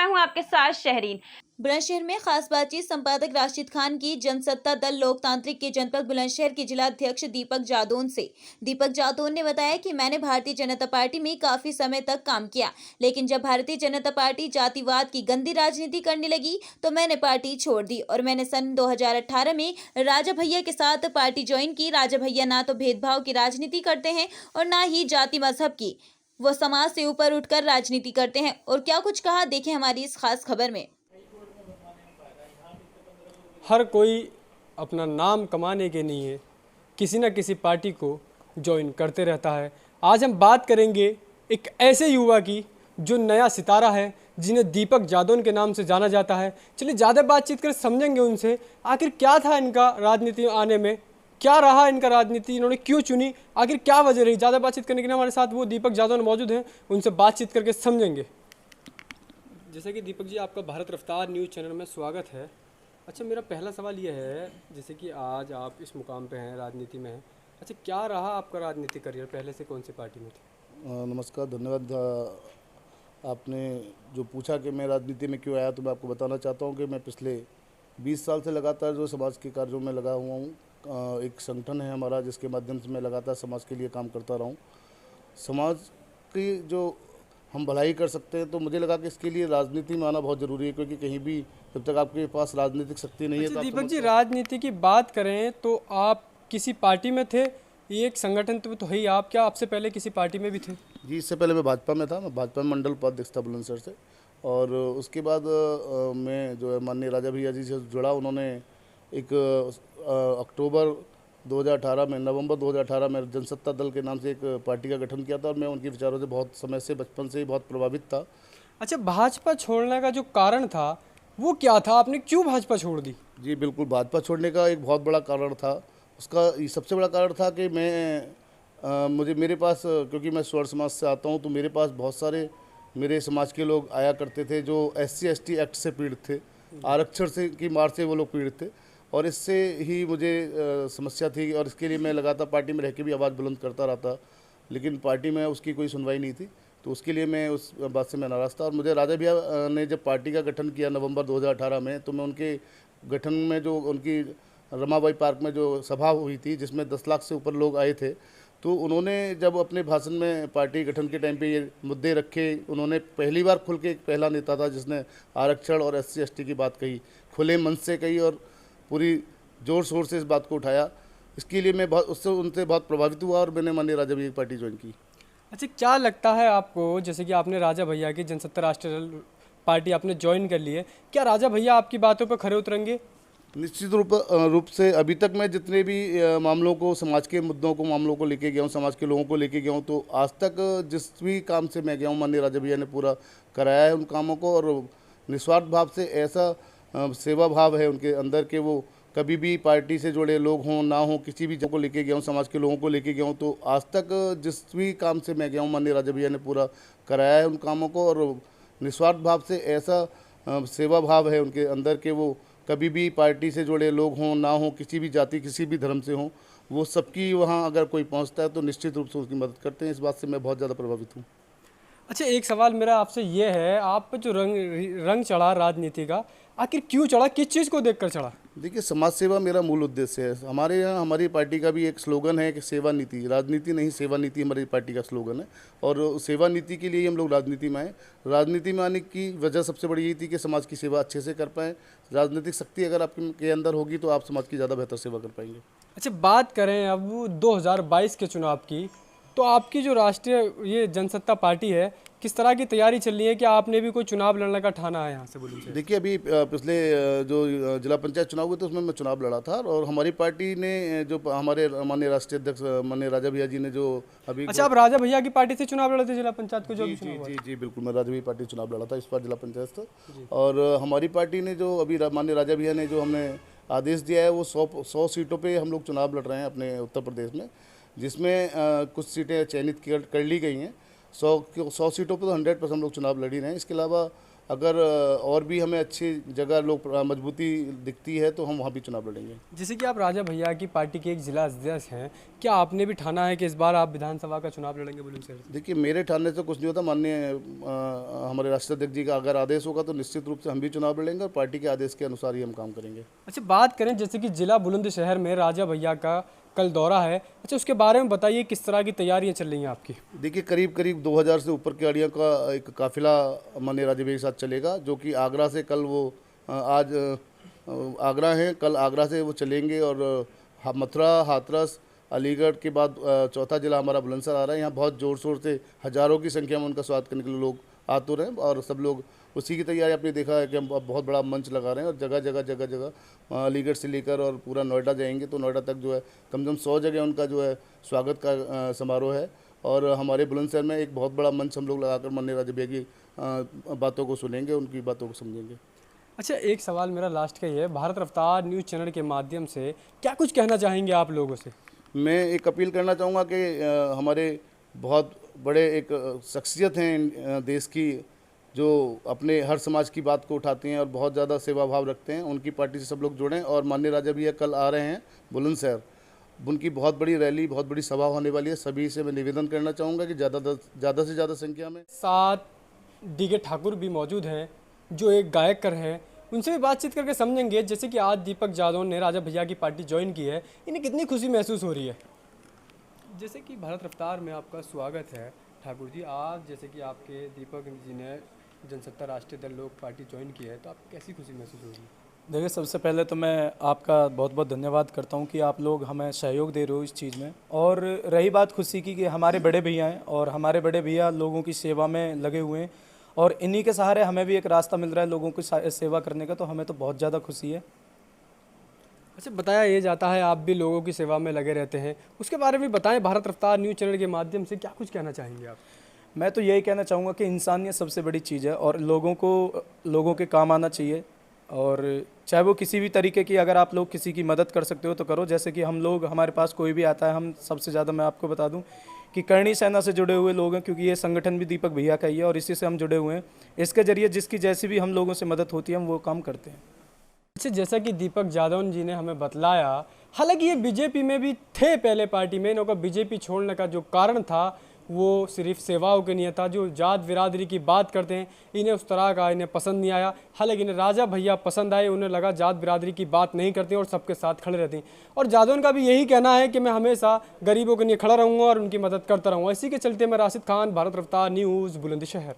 मैं हूं आपके साथ शहरीन। बुलंदशहर में खास बातचीत संपादक राशिद खान की जनसत्ता दल लोकतांत्रिक के जनपद बुलंदशहर के जिला अध्यक्ष दीपक जादौन से। दीपक जादौन ने बताया कि मैंने भारतीय जनता पार्टी में काफी समय तक काम किया, लेकिन जब भारतीय जनता पार्टी जातिवाद की गंदी राजनीति करने लगी तो मैंने पार्टी छोड़ दी और मैंने सन 2018 में राजा भैया के साथ पार्टी ज्वाइन की। राजा भैया ना तो भेदभाव की राजनीति करते हैं और ना ही जाति मजहब की, वो समाज से ऊपर उठकर राजनीति करते हैं। और क्या कुछ कहा, देखें हमारी इस खास खबर में। हर कोई अपना नाम कमाने के लिए किसी न किसी पार्टी को ज्वाइन करते रहता है। आज हम बात करेंगे एक ऐसे युवा की जो नया सितारा है, जिन्हें दीपक जादौन के नाम से जाना जाता है। चलिए ज़्यादा बातचीत कर समझेंगे उनसे, आखिर क्या था इनका राजनीति आने में, क्या रहा इनका राजनीति, इन्होंने क्यों चुनी, आखिर क्या वजह रही। ज़्यादा बातचीत करने के लिए हमारे साथ वो दीपक जादौन मौजूद हैं, उनसे बातचीत करके समझेंगे। जैसे कि दीपक जी, आपका भारत रफ्तार न्यूज़ चैनल में स्वागत है। अच्छा, मेरा पहला सवाल ये है, जैसे कि आज आप इस मुकाम पे हैं, राजनीति में हैं, अच्छा क्या रहा आपका राजनीतिक करियर, पहले से कौन सी पार्टी में थे? नमस्कार, धन्यवाद। आपने जो पूछा कि मैं राजनीति में क्यों आया, तो मैं आपको बताना चाहता हूं कि मैं पिछले 20 साल से लगातार जो समाज के कार्यों में लगा हुआ हूं। एक संगठन है हमारा, जिसके माध्यम से मैं लगातार समाज के लिए काम करता रहा हूं। समाज की जो हम भलाई कर सकते हैं, तो मुझे लगा कि इसके लिए राजनीति में आना बहुत ज़रूरी है, क्योंकि कहीं भी जब तक आपके पास राजनीतिक शक्ति नहीं है तो दीपक जी, राजनीति की बात करें तो आप किसी पार्टी में थे, ये एक संगठन तो है ही, आप क्या आपसे पहले किसी पार्टी में भी थे? जी, इससे पहले मैं भाजपा में था। मैं भाजपा में मंडल उपाध्यक्ष था बुलंदशहर से, और उसके बाद मैं जो है माननीय राजा भैया जी से जुड़ा। उन्होंने एक अक्टूबर 2018 में, नवंबर 2018 में जनसत्ता दल के नाम से एक पार्टी का गठन किया था, और मैं उनके विचारों से बहुत समय से, बचपन से ही बहुत प्रभावित था। अच्छा, भाजपा छोड़ने का जो कारण था वो क्या था, आपने क्यों भाजपा छोड़ दी? जी बिल्कुल, भाजपा छोड़ने का एक बहुत बड़ा कारण था। उसका सबसे बड़ा कारण था कि मेरे पास, क्योंकि मैं स्वर्ण समाज से आता हूं, तो मेरे पास बहुत सारे मेरे समाज के लोग आया करते थे जो SC/ST एक्ट से पीड़ित थे, आरक्षण से की मार से वो लोग पीड़ित थे, और इससे ही मुझे समस्या थी, और इसके लिए मैं लगातार पार्टी में रह के भी आवाज़ बुलंद करता रहता, लेकिन पार्टी में उसकी कोई सुनवाई नहीं थी। तो उसके लिए मैं उस बात से मैं नाराज़ था। और मुझे राजा भैया ने जब पार्टी का गठन किया नवंबर 2018 में, तो मैं उनके गठन में, जो उनकी रमाबाई पार्क में जो सभा हुई थी, जिसमें 10 लाख से ऊपर लोग आए थे, तो उन्होंने जब अपने भाषण में पार्टी गठन के टाइम पे ये मुद्दे रखे, उन्होंने पहली बार खुल के, एक पहला नेता था जिसने आरक्षण और SC/ST की बात कही, खुले मन से कही और पूरी ज़ोर शोर से इस बात को उठाया। इसके लिए मैं उनसे बहुत प्रभावित हुआ, और मैंने माननीय राजा भैया की पार्टी ज्वाइन की। अच्छा, क्या लगता है आपको, जैसे कि आपने राजा भैया की जनसत्ता राष्ट्रीय पार्टी आपने ज्वाइन कर ली है, क्या राजा भैया आपकी बातों पर खरे उतरेंगे? निश्चित रूप से अभी तक मैं जितने भी मामलों को, समाज के मुद्दों को, मामलों को लेके गया हूँ, समाज के लोगों को लेके गया हूँ, तो आज तक जिस भी काम से मैं गया हूँ, माननीय राजा भैया ने पूरा कराया है उन कामों को। और निस्वार्थ भाव से, ऐसा सेवा भाव है उनके अंदर कि वो कभी भी पार्टी से जुड़े लोग हों ना हों, किसी भी जगह को लेके गया हूँ, समाज के लोगों को लेके गया हूँ, तो आज तक जिस भी काम से मैं गया हूँ, माननीय राजा भैया ने पूरा कराया है उन कामों को। और निस्वार्थ भाव से, ऐसा सेवा भाव है उनके अंदर कि वो कभी भी पार्टी से जुड़े लोग हों ना हों, किसी भी जाति, किसी भी धर्म से हों, वो सबकी वहाँ अगर कोई पहुँचता है तो निश्चित रूप से उसकी मदद करते हैं। इस बात से मैं बहुत ज़्यादा प्रभावित हूँ। अच्छा, एक सवाल मेरा आपसे ये है, आप पर जो रंग चढ़ा राजनीति का, आखिर क्यों चढ़ा, किस चीज़ को देखकर चढ़ा? देखिए, समाज सेवा मेरा मूल उद्देश्य है। हमारे यहाँ, हमारी पार्टी का भी एक स्लोगन है कि सेवा नीति, राजनीति नहीं सेवा नीति हमारी पार्टी का स्लोगन है, और सेवा नीति के लिए ही हम लोग राजनीति में आए। राजनीति में आने की वजह सबसे बड़ी यही थी कि समाज की सेवा अच्छे से कर पाएँ। राजनीतिक शक्ति अगर आपके अंदर होगी तो आप समाज की ज़्यादा बेहतर सेवा कर पाएंगे। अच्छा, बात करें अब 2022 के चुनाव की, तो आपकी जो राष्ट्रीय ये जनसत्ता पार्टी है, किस तरह की तैयारी चल रही है, कि आपने भी कोई चुनाव लड़ने का ठाना है यहाँ से? बोलिए। देखिए, अभी पिछले जो जिला पंचायत चुनाव हुए थे उसमें मैं चुनाव लड़ा था, और हमारी पार्टी ने, जो हमारे माननीय राष्ट्रीय अध्यक्ष माननीय राजा भैया जी ने जो अभी। अच्छा, आप राजा भैया की पार्टी से चुनाव लड़े थे जिला पंचायत को? जो जी जी जी जी बिल्कुल, मैं राजा भैया पार्टी चुनाव लड़ा था, इस बार जिला पंचायत था। और हमारी पार्टी ने जो अभी माननीय राजा भैया ने जो हमें आदेश दिया है, वो 100 सीटों पर हम लोग चुनाव लड़ रहे हैं अपने उत्तर प्रदेश में, जिसमें कुछ सीटें चयनित कर ली गई हैं। 100 सीटों पर तो 100% हम लोग चुनाव लड़ ही रहे हैं। इसके अलावा अगर और भी हमें अच्छी जगह लोग मजबूती दिखती है तो हम वहाँ भी चुनाव लड़ेंगे। जैसे कि आप राजा भैया की पार्टी के एक जिला अध्यक्ष हैं, क्या आपने भी ठाना है कि इस बार आप विधानसभा का चुनाव लड़ेंगे बुलंदशहर से? देखिए, मेरे ठानने से कुछ नहीं होता। माननीय हमारे राष्ट्रीय अध्यक्ष जी का अगर आदेश होगा तो निश्चित रूप से हम भी चुनाव लड़ेंगे और पार्टी के आदेश के अनुसार ही हम काम करेंगे। अच्छा, बात करें जैसे कि जिला बुलंदशहर में राजा भैया का कल दौरा है, अच्छा उसके बारे में बताइए, किस तरह की तैयारियां चल रही हैं आपकी? देखिए, करीब करीब 2000 से ऊपर की गाड़ियों का एक काफिला माननीय राजा भैया के साथ चलेगा, जो कि आगरा से कल वो आज आगरा है, कल आगरा से वो चलेंगे और मथुरा, हाथरस, अलीगढ़ के बाद चौथा जिला हमारा बुलंदशहर आ रहा है। यहाँ बहुत ज़ोर शोर से हज़ारों की संख्या में उनका स्वागत करने के लिए लोग आ तो रहे हैं और सब लोग उसी की तैयारी। आपने देखा है कि हम अब बहुत बड़ा मंच लगा रहे हैं और जगह जगह अलीगढ़ से लेकर और पूरा नोएडा जाएंगे तो नोएडा तक जो है कम से कम 100 जगह उनका जो है स्वागत का समारोह है। और हमारे बुलंदशहर में एक बहुत बड़ा मंच हम लोग लगाकर माननीय राजा भैया की बातों को सुनेंगे, उनकी बातों को समझेंगे। अच्छा, एक सवाल मेरा लास्ट का ही है, भारत रफ्तार न्यूज़ चैनल के माध्यम से क्या कुछ कहना चाहेंगे आप लोगों से? मैं एक अपील करना चाहूँगा कि हमारे बहुत बड़े एक शख्सियत हैं देश की, जो अपने हर समाज की बात को उठाते हैं और बहुत ज़्यादा सेवा भाव रखते हैं। उनकी पार्टी से सब लोग जुड़ें और माननीय राजा भैया कल आ रहे हैं बुलंदशहर, उनकी बहुत बड़ी रैली, बहुत बड़ी सभा होने वाली है। सभी से मैं निवेदन करना चाहूँगा कि ज़्यादा से ज़्यादा संख्या में। साथ डी.के. ठाकुर भी मौजूद हैं, जो एक गायकर हैं, उनसे भी बातचीत करके समझेंगे जैसे कि आज दीपक जादौन ने राजा भैया की पार्टी ज्वाइन की है, इन्हें कितनी खुशी महसूस हो रही है। जैसे कि भारत रफ्तार में आपका स्वागत है ठाकुर जी। आज जैसे कि आपके दीपक जी ने जनसत्ता राष्ट्रीय दल लोक पार्टी ज्वाइन की है, तो आप कैसी खुशी महसूस हो रही है? देखिए, सबसे पहले तो मैं आपका बहुत बहुत धन्यवाद करता हूं कि आप लोग हमें सहयोग दे रहे हो इस चीज़ में। और रही बात खुशी की कि हमारे बड़े भैया हैं और हमारे बड़े भैया लोगों की सेवा में लगे हुए हैं और इन्हीं के सहारे हमें भी एक रास्ता मिल रहा है लोगों की सेवा करने का, तो हमें तो बहुत ज़्यादा खुशी है। अच्छा, बताया ये जाता है आप भी लोगों की सेवा में लगे रहते हैं, उसके बारे में बताएं। भारत रफ्तार न्यूज़ चैनल के माध्यम से क्या कुछ कहना चाहेंगे आप? मैं तो यही कहना चाहूँगा कि इंसानियत सबसे बड़ी चीज़ है और लोगों के काम आना चाहिए। और चाहे वो किसी भी तरीके की, अगर आप लोग किसी की मदद कर सकते हो तो करो। जैसे कि हम लोग, हमारे पास कोई भी आता है, हम सबसे ज़्यादा मैं आपको बता दूं कि करणी सेना से जुड़े हुए लोग हैं, क्योंकि ये संगठन भी दीपक भैया का ही है और इसी से हम जुड़े हुए हैं। इसके जरिए जिसकी जैसी भी हम लोगों से मदद होती है हम वो काम करते हैं। अच्छा, जैसा कि दीपक जादौन जी ने हमें बतलाया, हालांकि ये बीजेपी में भी थे पहले पार्टी में, इनका बीजेपी छोड़ने का जो कारण था वो सिर्फ सेवाओं के लिए था। जो जात बिरादरी की बात करते हैं, इन्हें उस तरह का इन्हें पसंद नहीं आया। हालांकि इन्हें राजा भैया पसंद आए, उन्हें लगा जात बिरादरी की बात नहीं करते और सबके साथ खड़े रहते हैं। और जादौन का भी यही कहना है कि मैं हमेशा गरीबों के लिए खड़ा रहूँगा और उनकी मदद करता रहूँगा। इसी के चलते मैं राशिद खान, भारत रफ्तार न्यूज़, बुलंदशहर।